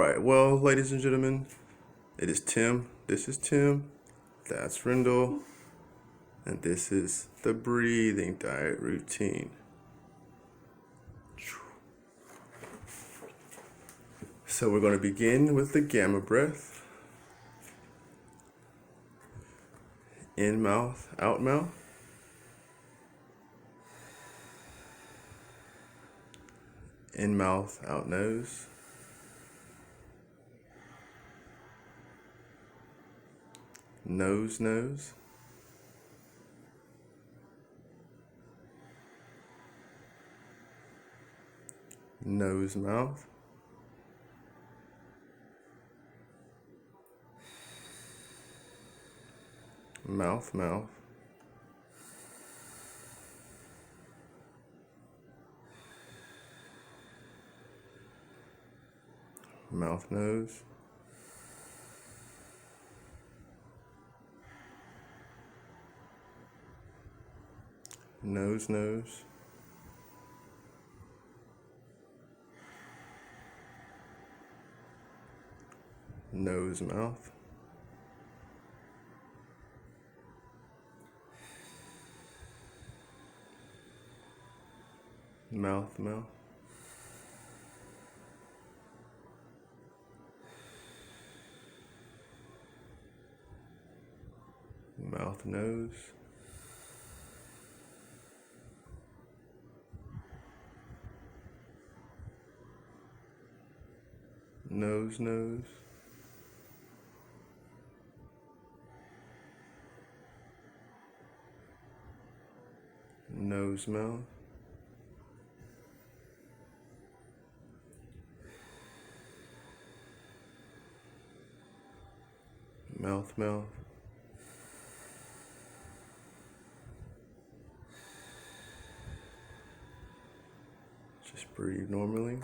Alright, well, ladies and gentlemen, it is Tim. This is Tim. That's Rendell. And this is the breathing diet routine. So we're going to begin with the gamma breath. In mouth, out mouth. In mouth, out nose. Nose, nose. Nose, mouth. Mouth, mouth. Mouth, nose. Nose, nose. Nose, mouth. Mouth, mouth. Mouth, nose. Nose, nose. Nose, mouth. Mouth, mouth. Just breathe normally.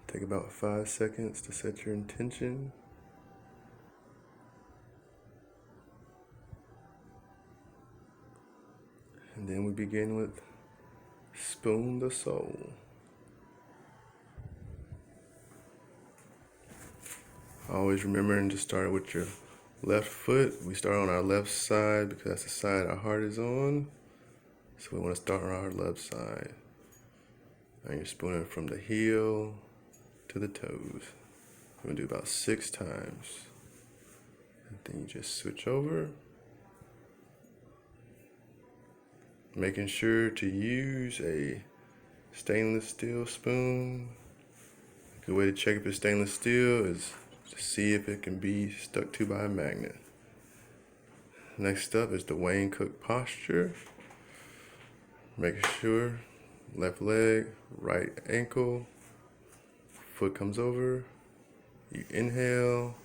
Take about 5 seconds to set your intention. And then we begin with Spoon the Soul. Always remembering to start with your left foot. We start on our left side because that's the side our heart is on. So we want to start on our left side. And you're spooning from the heel to the toes. We're going to do about 6 times. And then you just switch over. Making sure to use a stainless steel spoon. A good way to check if it's stainless steel is to see if it can be stuck to by a magnet. Next up is the Wayne Cook posture. Making sure left leg, right ankle, foot comes over. You inhale,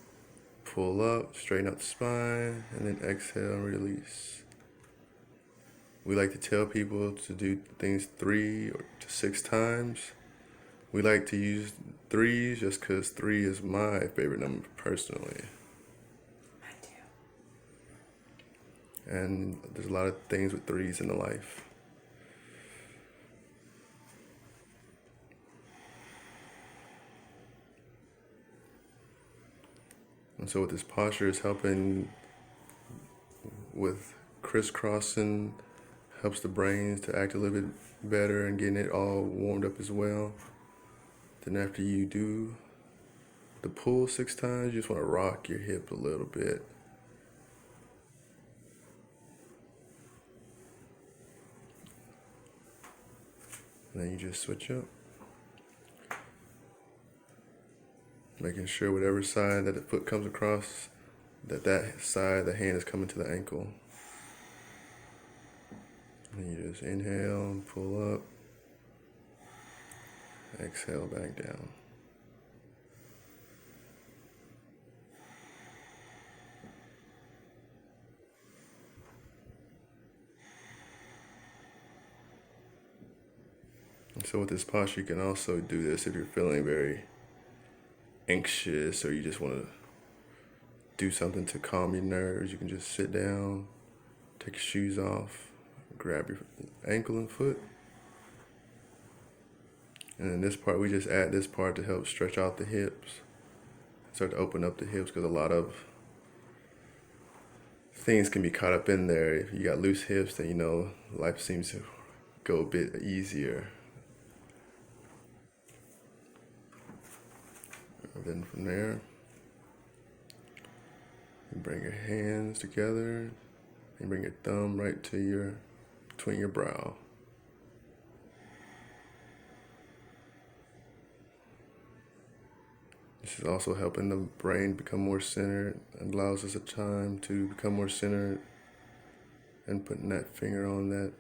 pull up, straighten out the spine, and then exhale and release. We like to tell people to do things 3 to 6 times. We like to use 3s just because 3 is my favorite number personally. I do. And there's a lot of things with 3s in the life. And so with this posture is helping with crisscrossing, helps the brains to act a little bit better and getting it all warmed up as well. Then after you do the pull 6 times, you just want to rock your hip a little bit. And then you just switch up. Making sure whatever side that the foot comes across, that side the hand is coming to the ankle. And you just inhale and pull up. Exhale back down. And so with this posture, you can also do this if you're feeling very anxious or you just want to do something to calm your nerves. You can just sit down, take your shoes off, grab your ankle and foot, And in this part, we just add this part to help stretch out the hips, start to open up the hips, because a lot of things can be caught up in there. If you got loose hips, then life seems to go a bit easier. And then from there, you bring your hands together and bring your thumb right to between your brow. This is also helping the brain become more centered. It allows us a time to become more centered, and putting that finger on that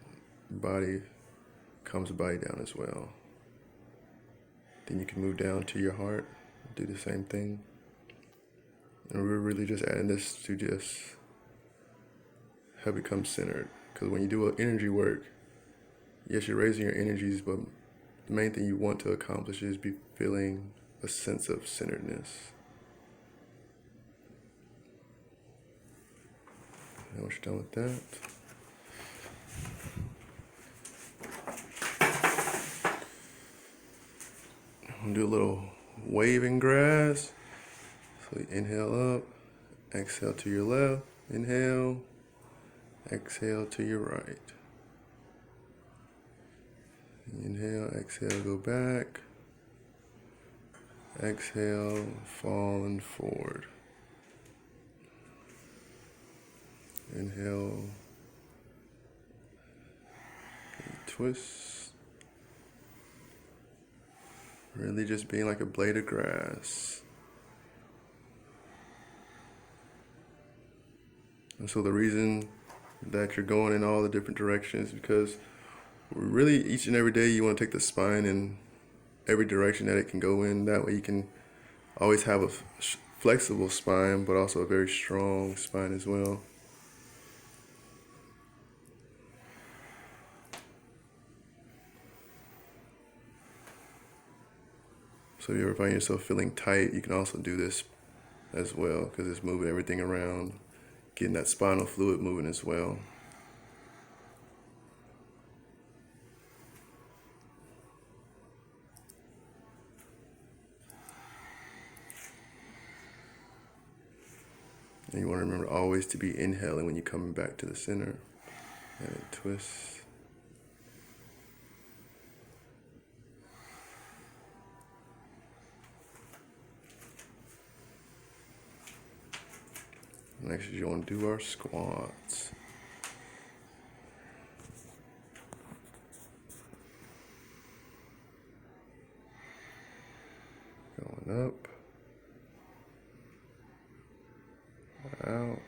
body calms the body down as well. Then you can move down to your heart, do the same thing. And we're really just adding this to just help become centered. Because when you do energy work, yes, you're raising your energies, but the main thing you want to accomplish is be feeling a sense of centeredness. And once you're done with that, I'm gonna do a little waving grass. So you inhale up, exhale to your left, inhale, exhale to your right. Inhale, exhale, go back. Exhale, falling forward. Inhale, twist. Really just being like a blade of grass. And so the reason that you're going in all the different directions is because really each and every day you want to take the spine in every direction that it can go in. That way you can always have a flexible spine, but also a very strong spine as well. So if you ever find yourself feeling tight, you can also do this as well, because it's moving everything around, getting that spinal fluid moving as well. And you want to remember always to be inhaling when you're coming back to the center. And then twist. Next, you want to do our squats. Going up, out,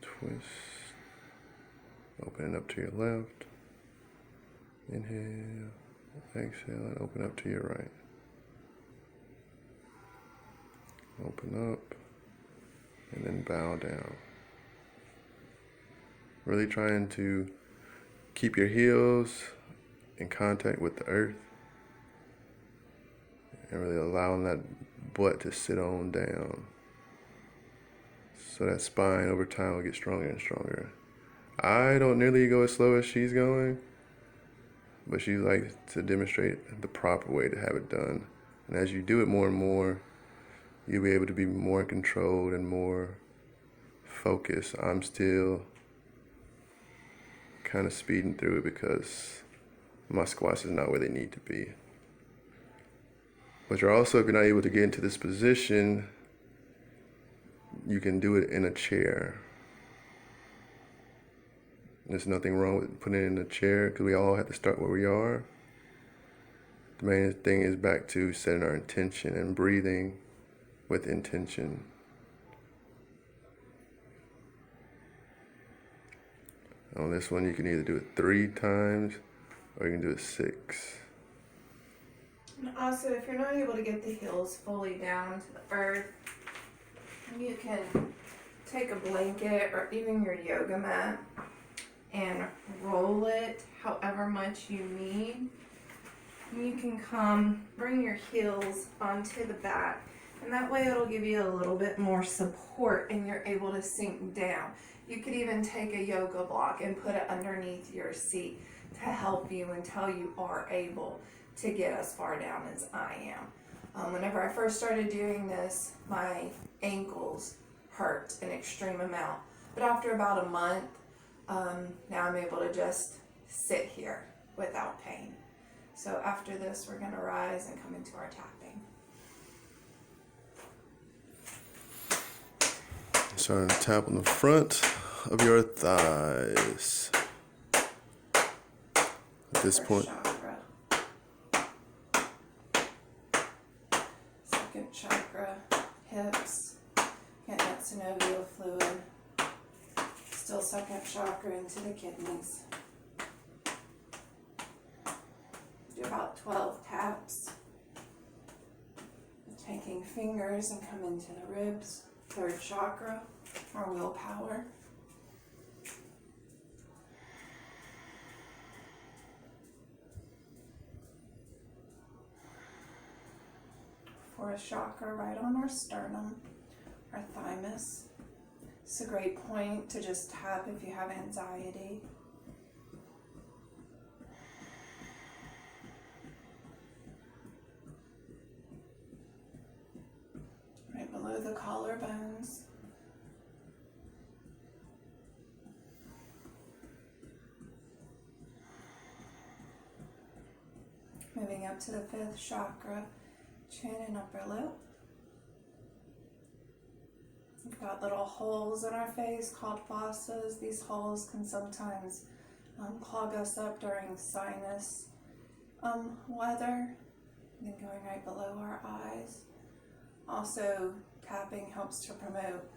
twist, opening up to your left, inhale, exhale, and open up to your right. Open up, and then bow down. Really trying to keep your heels in contact with the earth, and really allowing that butt to sit on down. So that spine over time will get stronger and stronger. I don't nearly go as slow as she's going, but she likes to demonstrate the proper way to have it done. And as you do it more and more, you'll be able to be more controlled and more focused. I'm still kind of speeding through it because my squats is not where they need to be. But you're also, if you're not able to get into this position, you can do it in a chair. There's nothing wrong with putting it in a chair, because we all have to start where we are. The main thing is back to setting our intention and breathing with intention. On this one, you can either do it 3 times or you can do it 6. And also, if you're not able to get the heels fully down to the earth, you can take a blanket or even your yoga mat and roll it however much you need. And you can bring your heels onto the back, and that way it'll give you a little bit more support and you're able to sink down. You could even take a yoga block and put it underneath your seat to help you until you are able to get as far down as I am. Whenever I first started doing this, my ankles hurt an extreme amount. But after about a month, now I'm able to just sit here without pain. So after this, we're going to rise and come into our tapping. Starting to tap on the front of your thighs. At this point, Chakra. Second chakra, hips, getting that synovial fluid. Still second chakra into the kidneys. Do about 12 taps. Taking fingers and come into the ribs. Third chakra, or willpower. Fourth chakra, right on our sternum, our thymus. It's a great point to just tap if you have anxiety. Right below the collarbones. Moving up to the fifth chakra, chin and upper lip. We've got little holes in our face called fossas. These holes can sometimes clog us up during sinus weather. And then going right below our eyes. Also, tapping helps to promote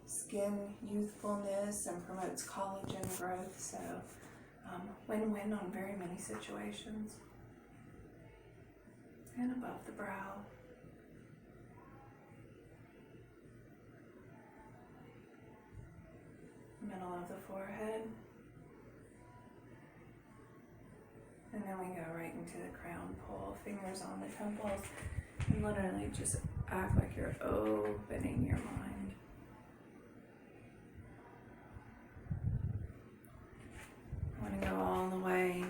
skin youthfulness and promotes collagen growth. So, win-win on very many situations. And above the brow. Middle of the forehead. And then we go right into the crown. Pull fingers on the temples and literally just act like you're opening your mind. I want to go all the way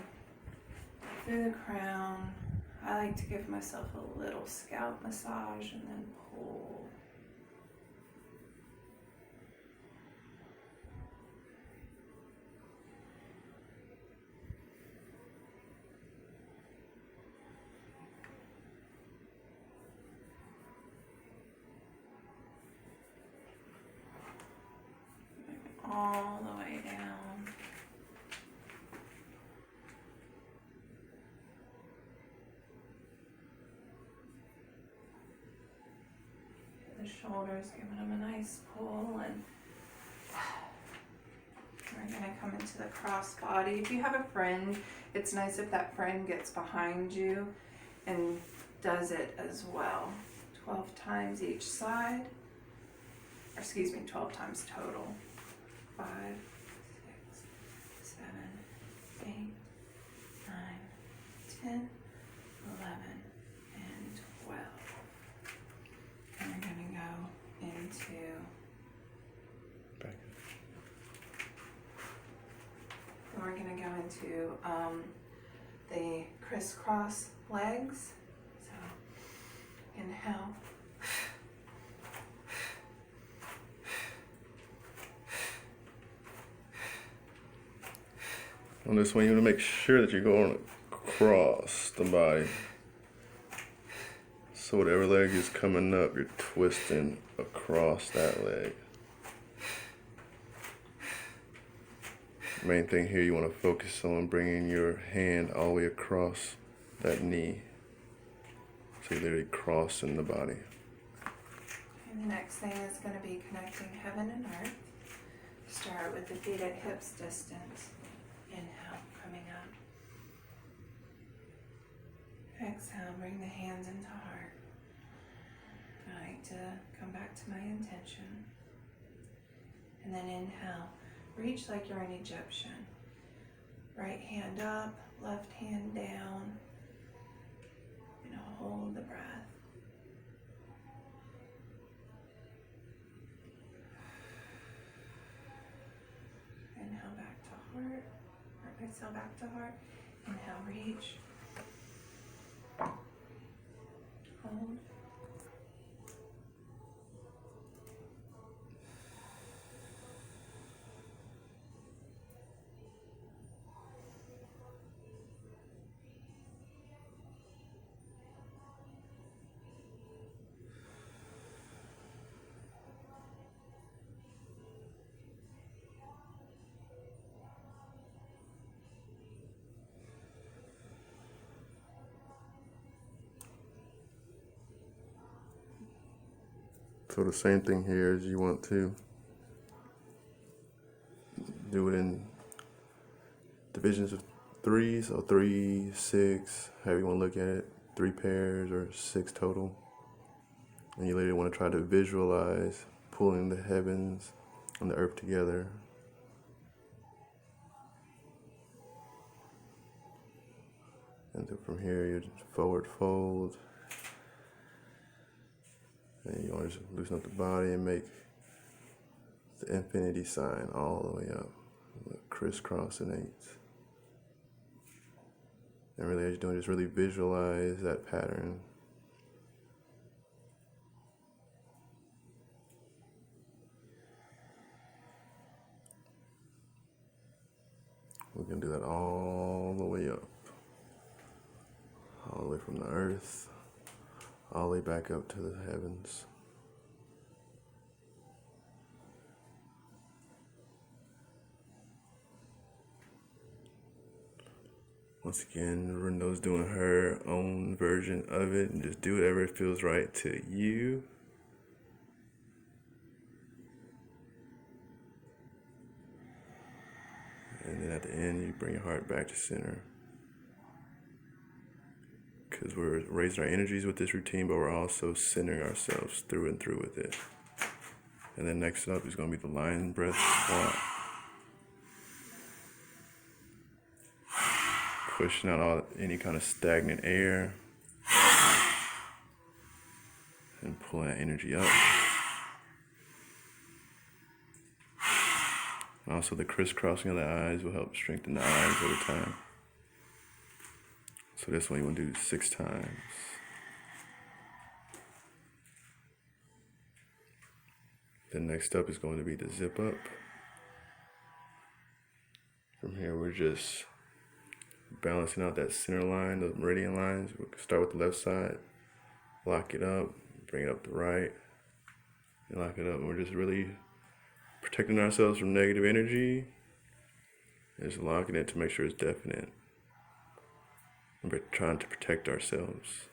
through the crown. I like to give myself a little scalp massage and then pull. All the way down. The shoulders, giving them a nice pull, and we're going to come into the cross body. If you have a friend, it's nice if that friend gets behind you and does it as well. 12 times each side, or excuse me, 12 times total. 5, 6, 7, 8, 9, 10, 11, and 12. And we're going to go into back. Then we're going to go into the crisscross legs. So inhale. On this one, you want to make sure that you're going across the body. So whatever leg is coming up, you're twisting across that leg. Main thing here, you want to focus on bringing your hand all the way across that knee. So you're literally crossing the body. And the next thing is going to be connecting heaven and earth. Start with the feet at hips distance. Inhale, coming up. Exhale, bring the hands into heart. I like to come back to my intention. And then inhale, reach like you're an Egyptian. Right hand up, left hand down. And hold the breath. exhale back to heart. Inhale, reach. Hold. So the same thing here is you want to do it in divisions of threes, so 3, 6, however you want to look at it, 3 pairs or 6 total. And you later want to try to visualize pulling the heavens and the earth together. And then from here, you forward fold. And you want to just loosen up the body and make the infinity sign all the way up. Crisscross and 8s. And really, as you're doing, just really visualize that pattern. We're going to do that all the way up. All the way from the earth, all the way back up to the heavens. Once again, Rendo's doing her own version of it, and just do whatever feels right to you. And then at the end, you bring your heart back to center. Because we're raising our energies with this routine, but we're also centering ourselves through and through with it. And then next up is going to be the lion breath squat. Pushing out any kind of stagnant air and pulling that energy up. And also the crisscrossing of the eyes will help strengthen the eyes over time. So this one you want to do 6 times. Then next up is going to be the zip up. From here we're just balancing out that center line, those meridian lines. We'll start with the left side, lock it up, bring it up to right, and lock it up. And we're just really protecting ourselves from negative energy. And just locking it to make sure it's definite. And we're trying to protect ourselves.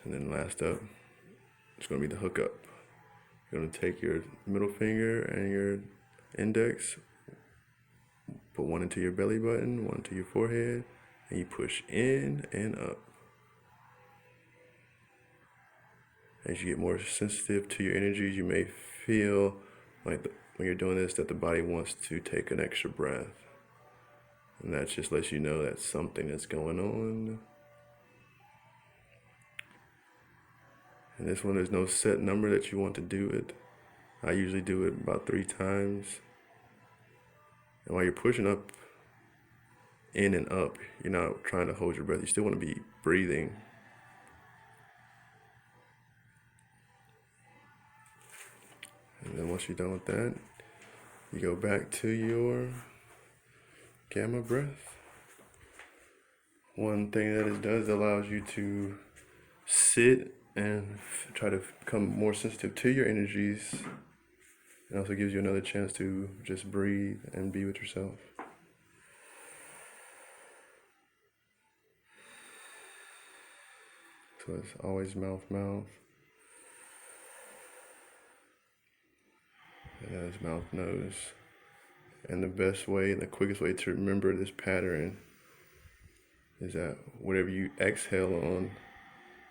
And then last up, it's going to be the hook up. You're going to take your middle finger and your index, put one into your belly button, one into your forehead, and you push in and up. As you get more sensitive to your energies, you may feel like when you're doing this that the body wants to take an extra breath. And that just lets you know that something is going on. And this one, there's no set number that you want to do it. I usually do it about 3 times. And while you're pushing up, in and up, you're not trying to hold your breath. You still want to be breathing. And then once you're done with that, you go back to your gamma breath. One thing that it does, it allows you to sit and try to become more sensitive to your energies. It also gives you another chance to just breathe and be with yourself. So it's always mouth, mouth. And that is mouth, nose. And the best way, the quickest way to remember this pattern is that whatever you exhale on,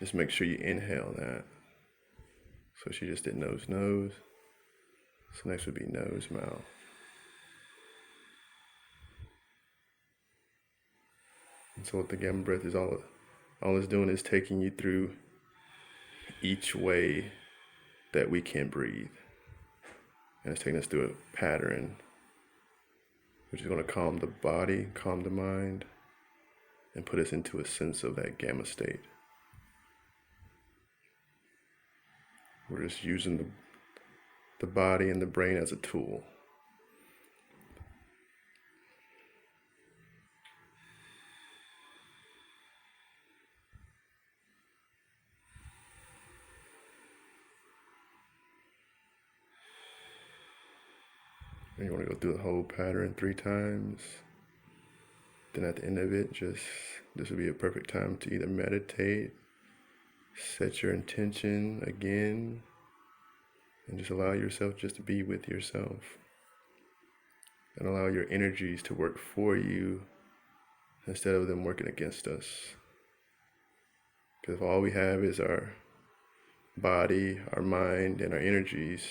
just make sure you inhale that. So she just did nose, nose. So next would be nose, mouth. And so what the gamma breath is all it's doing is taking you through each way that we can breathe. And it's taking us through a pattern. which is going to calm the body, calm the mind, and put us into a sense of that gamma state. We're just using the body and the brain as a tool. And you want to go through the whole pattern 3 times. Then at the end of it, this would be a perfect time to either meditate, set your intention again, and just allow yourself just to be with yourself. And allow your energies to work for you instead of them working against us. Because if all we have is our body, our mind, and our energies,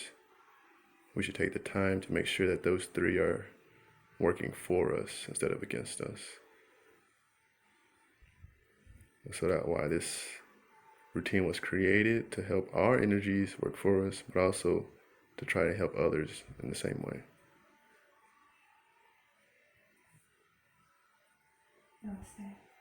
we should take the time to make sure that those 3 are working for us instead of against us. So that's why this routine was created, to help our energies work for us, but also to try to help others in the same way. Namaste.